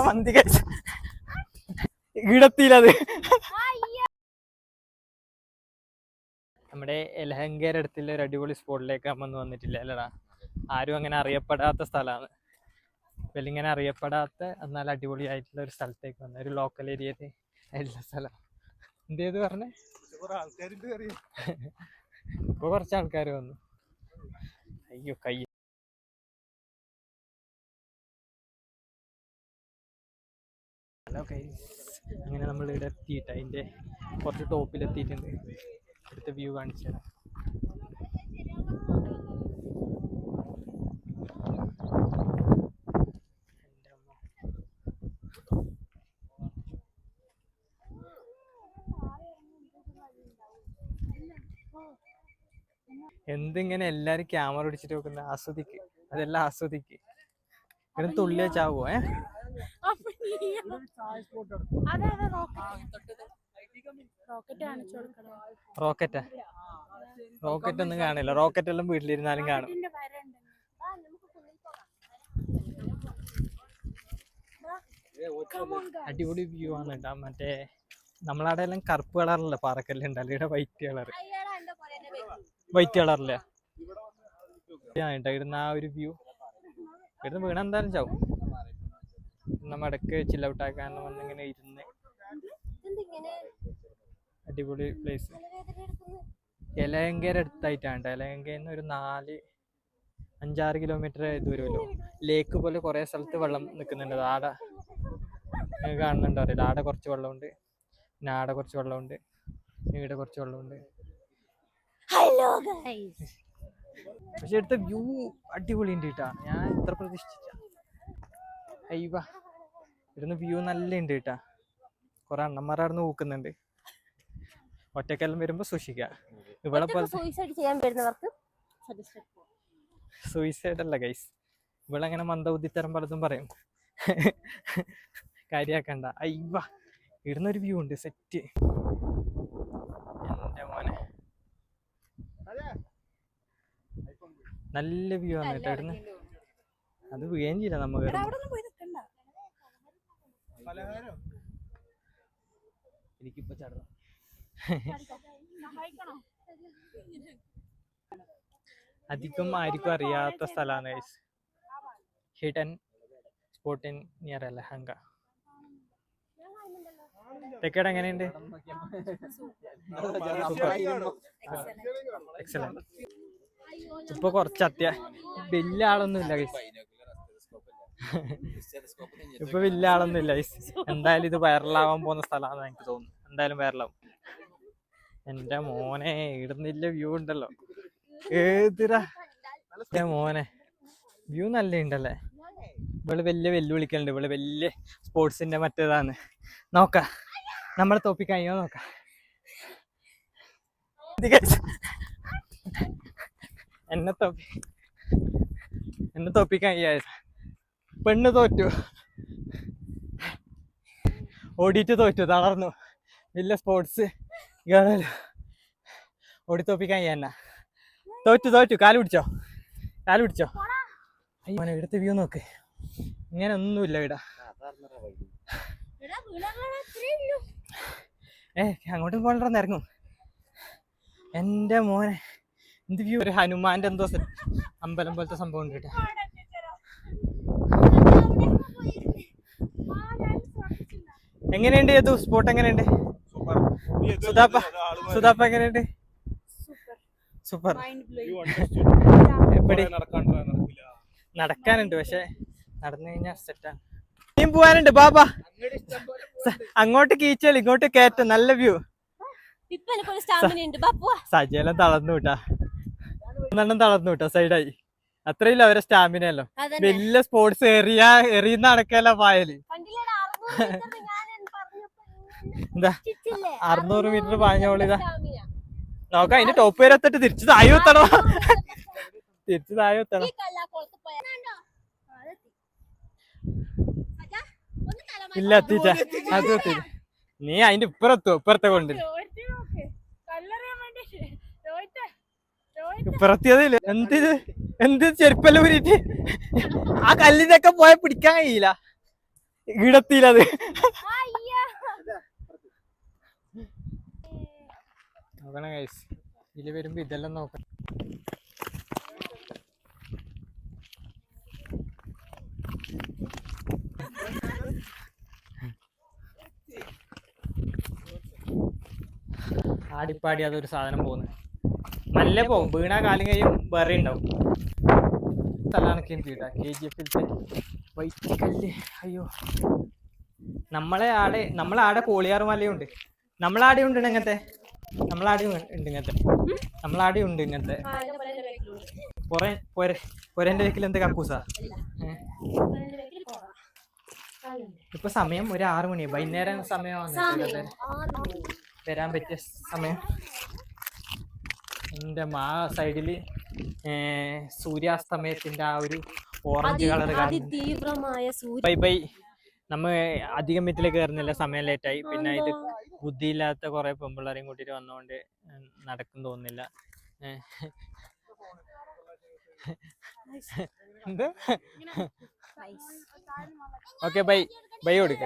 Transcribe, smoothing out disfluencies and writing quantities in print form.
മന്തി ഇടത്തിലത് നമ്മുടെ എലഹങ്കേര അടുത്തുള്ള ഒരു അടിപൊളി സ്പോട്ടിലേക്ക് നമ്മൾ വന്നിട്ടില്ല അല്ലടാ. ആരും അങ്ങനെ അറിയപ്പെടാത്ത സ്ഥലമാണ്. ഇങ്ങനെ അറിയപ്പെടാത്ത എന്നാൽ അടിപൊളിയായിട്ടുള്ള ഒരു സ്ഥലത്തേക്ക് വന്ന ഒരു ലോക്കൽ ഏരിയയിൽ ആയിട്ടുള്ള സ്ഥലം. എന്തേത് പറഞ്ഞേ? ഇപ്പൊ കുറച്ച് ആൾക്കാർ വന്നു. അയ്യോ കൈ ഹലോ ഗൈസ്, അങ്ങനെ നമ്മൾ ഇവിടെ എത്തിയിട്ട് അതിൻ്റെ കുറച്ച് ടോപ്പിലെത്തിയിട്ടുണ്ട്. ഇവിടുത്തെ വ്യൂ കാണിച്ചു തരാം. എന്തിങ്ങനെ എല്ലാരും ക്യാമറ പിടിച്ചിട്ട് നോക്കുന്ന? ആസ്വദിക്ക്, അതെല്ലാം ആസ്വദിക്ക്. ഇവിടെ തുള്ളിയ ചാവോ? റോക്കറ്റാ? റോക്കറ്റ് ഒന്നും കാണില്ല. റോക്കറ്റ് എല്ലാം വീട്ടിലിരുന്നാലും കാണും. അടിപൊളി വ്യൂ ആണ് കേട്ടോ. മറ്റേ നമ്മളവിടെ എല്ലാം കറുപ്പ് കളറല്ലേ പാറക്കല്ല് ഉണ്ടല്ലോ, ഇവിടെ വൈറ്റ് കളർ. വൈറ്റ് കളറില്ല ഇടുന്ന ആ ഒരു വ്യൂ. ഇവിടുന്ന് വീണ എന്തായാലും ചാവും. നമ്മ ഇടക്ക് ചില്ലൗട്ടാക്കാൻ വന്നിങ്ങനെ ഇരുന്ന് അടിപൊളി പ്ലേസ്. എലയങ്കേര അടുത്തായിട്ടാണ്. എലയങ്കേന്ന് ഒരു 4-5-6 കിലോമീറ്റർ ഇത് വരുമല്ലോ. ലേക്ക് പോലെ കുറെ സ്ഥലത്ത് വെള്ളം നിൽക്കുന്നുണ്ട്. ആടെ കാണുന്നുണ്ടോ അറിയില്ല. ആടെ കുറച്ച് വെള്ളമുണ്ട്, പിന്നെ ആടെ കുറച്ച് വെള്ളമുണ്ട്, ഇവിടെ കുറച്ച് വെള്ളമുണ്ട്. പക്ഷെ എടുത്ത വ്യൂ അടിപൊളി ഉണ്ട് കേട്ടാ. ഞാൻ ഇത്ര പ്രതീക്ഷിച്ചില്ല. അയ്യവ ഇവിടുന്ന് വ്യൂ നല്ല ഉണ്ട് കേട്ടാ. കുറെ അണ്ണന്മാരായിരുന്നു നോക്കുന്നുണ്ട്. ഒറ്റക്കെല്ലാം വരുമ്പോ സൂക്ഷിക്കുക. ഇവിടെ സൂയിസൈഡ് അല്ല ഗൈസ്. ഇവിടെ അങ്ങനെ മന്ദബുദ്ധിത്തരം പലതും പറയും. കാര്യാക്കണ്ട. അയ്യവ ഇടുന്നൊരു വ്യൂ ഉണ്ട് സെറ്റ്. എന്റെ മോനെ നല്ല വ്യൂ ആണ് കേട്ടോ ഇവിടുന്ന്. അത് വീഴുകയും ചെയ്യില്ല നമുക്ക്. എനിക്കിപ്പോ ചടണം. അധികം ആർക്കും അറിയാത്ത സ്ഥലമാണ് guys. Hidden spot in near Yelahanka. തെക്കേട് എങ്ങനെയുണ്ട്? എക്സലന്റ്. ഇപ്പൊ കുറച്ച് വലിയ ആളൊന്നും ഇല്ല ഗൈസ്. ഇപ്പൊ വലിയ ആളൊന്നും ഇല്ല ഗൈസ്. എന്തായാലും ഇത് വൈറലാവാൻ പോകുന്ന സ്ഥലമാണെന്ന് എനിക്ക് തോന്നുന്നു. എന്തായാലും വൈറലാവും. എന്റെ മോനെ ഇടുന്നില്ല വ്യൂ ഉണ്ടല്ലോ. ഏതിരാ മോനെ വ്യൂ നല്ല ഉണ്ടല്ലേ. ഇവള് വലിയ വെല്ലുവിളിക്കലുണ്ട്. ഇവള് വലിയ സ്പോർട്സിന്റെ മറ്റേതാണ്. നോക്ക നമ്മളെ തോപ്പിക്കഴിയോ നോക്ക. എന്നെ തോപ്പിക്കാൻ കഴിയായിരുന്നു. പെണ്ണ് തോറ്റു, ഓടിയിട്ട് തോറ്റു, തളർന്നു. വലിയ സ്പോർട്സ് ഗേളല്ലോ. ഓടി തോപ്പിക്കാൻ കഴിയാ. തോറ്റു. കാല് പിടിച്ചോ. അയ്യോ ഇവിടുത്തെ വ്യൂ നോക്ക്. ഇങ്ങനെ ഒന്നുമില്ല ഇവിടെ. അങ്ങോട്ടും പോകണ്ടെന്ന് ഇറങ്ങും. എന്റെ മോനെ എന്ത് വ്യൂ. ഒരു ഹനുമാന്റെ എന്തോ അമ്പലം പോലത്തെ സംഭവം ഉണ്ട് കേട്ടോ. എങ്ങനെയുണ്ട് ഏതു സ്പോട്ട്? എങ്ങനെയുണ്ട് സുധാപ്പ എങ്ങനെയുണ്ട്? സൂപ്പർ. എപ്പടി നടക്കാനുണ്ട്, പക്ഷെ നടന്നു കഴിഞ്ഞാൽ സെറ്റാണ്. ഇനിയും പോവാനുണ്ട്. ബാബാ അങ്ങോട്ട് കീച്ചല്, ഇങ്ങോട്ട് കയറ്റം. നല്ല വ്യൂ. സജയെല്ലാം തളർന്നു വിട്ടാ. തളർന്നു വിട്ടാ സൈഡായി. അത്രയില്ല അവരെ സ്റ്റാമിനല്ലോ. വലിയ സ്പോർട്സ് എറിയുന്ന അടക്കല്ല പായല്. എന്താ 600 മീറ്റർ പാഞ്ഞോളിതാ നോക്ക. അതിന്റെ ടോപ്പ് വരെ എത്തിട്ട് തിരിച്ചു താഴെ എത്തണോ? ഇല്ല എത്തിച്ച. അത് എത്തില്ല. നീ അതിന്റെ ഇപ്പുറത്തെ കൊണ്ട് ഇപ്പുറത്തിയതില്ല. എന്തിത് എന്ത് ചെരുപ്പല്ല ഊരിട്ട് ആ കല്ലിനൊക്കെ പോയ പിടിക്കാൻ കഴിയില്ല, ഈടത്തിയില്ലത്. നോക്കണം ഗൈസ്, ഇതില് വരുമ്പോ ഇതെല്ലാം നോക്കണം. ആടിപ്പാടി അതൊരു സാധനം പോകുന്നു, നല്ല പോകും, വീണാ കാലും കൈയും വേറെ ഉണ്ടാവും. സ്ഥലമാണ് കേട്ടാ KGF-ത്തെ വൈറ്റ് കല്ല്. അയ്യോ, നമ്മളാടെ കോളിയാർ മലയുണ്ട്, നമ്മളാടെ ഉണ്ട് ഇങ്ങനത്തെ, നമ്മളാടെ ഉണ്ട് ഇങ്ങനത്തെ, നമ്മളാടെ ഉണ്ട് ഇങ്ങനത്തെ. പൊരന്റെ വീക്കിൽ എന്ത് കക്കൂസാ. ഇപ്പൊ സമയം ഒരു 6 മണി, വൈകുന്നേരം സമയമാണ് വരാൻ പറ്റിയ സമയം. എന്റെ സൈഡില് സൂര്യാസ്തമയത്തിന്റെ ആ ഒരു ഓറഞ്ച് കളർ ബൈ ബൈ. നമ്മ അധികം വീട്ടിലേക്ക് കയറുന്നില്ല, സമയം ലേറ്റായി. പിന്നെ ഇത് ബുദ്ധിയില്ലാത്ത കുറെ പെമ്പിള്ളേരെയും കൂട്ടിട്ട് വന്നോണ്ട് നടക്കും തോന്നുന്നില്ല. എന്ത്? ഓക്കെ ബൈ, ബൈ കൊടുക്ക.